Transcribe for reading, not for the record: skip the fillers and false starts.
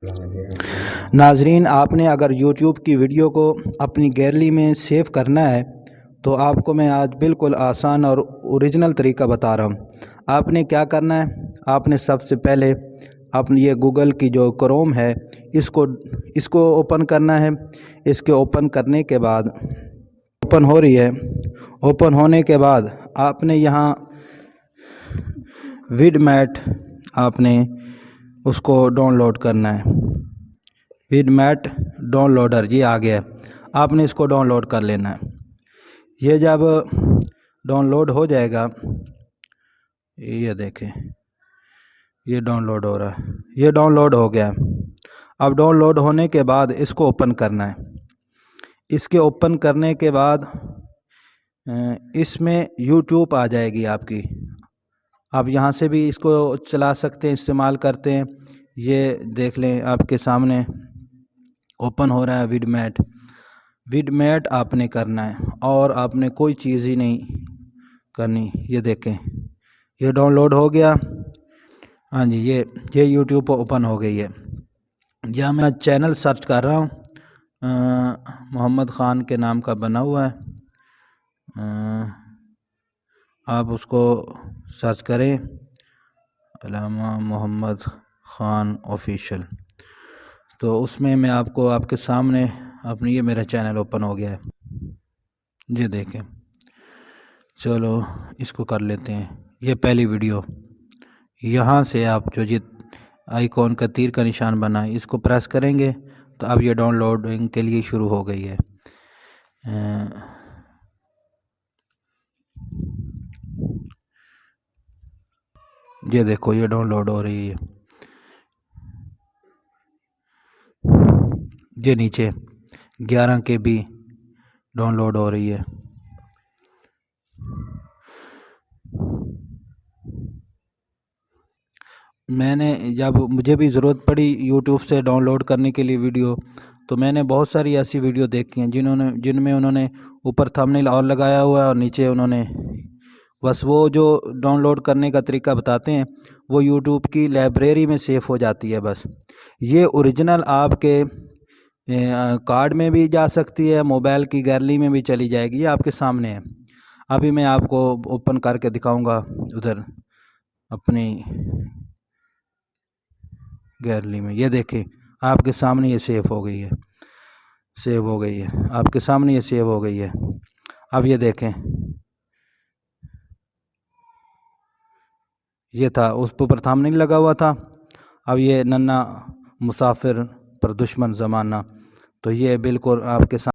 ناظرین، آپ نے اگر یوٹیوب کی ویڈیو کو اپنی گیلری میں سیو کرنا ہے تو آپ کو میں آج بالکل آسان اور اوریجنل طریقہ بتا رہا ہوں۔ آپ نے کیا کرنا ہے، آپ نے سب سے پہلے اپنی یہ گوگل کی جو کروم ہے اس کو اوپن کرنا ہے۔ اس کے اوپن کرنے کے بعد اوپن ہو رہی ہے، اوپن ہونے کے بعد آپ نے یہاں ویڈ میٹ آپ نے اس کو ڈاؤن لوڈ کرنا ہے۔ ویڈ میٹ ڈاؤن لوڈر یہ آ گیا، آپ نے اس کو ڈاؤن لوڈ کر لینا ہے۔ یہ جب ڈاؤن لوڈ ہو جائے گا، یہ دیکھیں یہ ڈاؤن لوڈ ہو رہا ہے، یہ ڈاؤن لوڈ ہو گیا۔ اب ڈاؤن لوڈ ہونے کے بعد اس کو اوپن کرنا ہے۔ اس کے اوپن کرنے کے بعد اس میں یوٹیوب آ جائے گی آپ کی۔ آپ یہاں سے بھی اس کو چلا سکتے ہیں، استعمال کرتے ہیں۔ یہ دیکھ لیں آپ کے سامنے اوپن ہو رہا ہے ویڈ میٹ۔ ویڈ میٹ آپ نے کرنا ہے اور آپ نے کوئی چیز ہی نہیں کرنی۔ یہ دیکھیں یہ ڈاؤن لوڈ ہو گیا۔ ہاں جی، یہ یوٹیوب پر اوپن ہو گئی ہے۔ یہاں میں چینل سرچ کر رہا ہوں، محمد خان کے نام کا بنا ہوا ہے۔ آپ اس کو سرچ کریں، علامہ محمد خان آفیشیل، تو اس میں آپ کو آپ کے سامنے اپنی یہ میرا چینل اوپن ہو گیا ہے۔ یہ دیکھیں، چلو اس کو کر لیتے ہیں۔ یہ پہلی ویڈیو، یہاں سے آپ جو آئیکن کا تیر کا نشان بنا ہے اس کو پریس کریں گے تو اب یہ ڈاؤن لوڈنگ کے لیے شروع ہو گئی ہے۔ یہ دیکھو یہ ڈاؤن لوڈ ہو رہی ہے۔ یہ نیچے 11 KB ڈاؤن لوڈ ہو رہی ہے۔ میں نے جب مجھے بھی ضرورت پڑی یوٹیوب سے ڈاؤن لوڈ کرنے کے لیے ویڈیو، تو میں نے بہت ساری ایسی ویڈیو دیکھی ہیں جن میں انہوں نے اوپر تھمبنیل اور لگایا ہوا ہے اور نیچے انہوں نے بس وہ جو ڈاؤن لوڈ کرنے کا طریقہ بتاتے ہیں وہ یوٹیوب کی لائبریری میں سیو ہو جاتی ہے بس۔ یہ اوریجنل آپ کے کارڈ میں بھی جا سکتی ہے، موبائل کی گیلری میں بھی چلی جائے گی۔ یہ آپ کے سامنے ہے۔ ابھی میں آپ کو اوپن کر کے دکھاؤں گا ادھر اپنی گیلری میں۔ یہ دیکھیں آپ کے سامنے یہ سیو ہو گئی ہے، سیو ہو گئی ہے آپ کے سامنے، یہ سیو ہو گئی ہے۔ اب یہ دیکھیں، یہ تھا اس پر تھمبنیل لگا ہوا تھا، اب یہ ننھا مسافر پر دشمن زمانہ، تو یہ بالکل آپ کے سامنے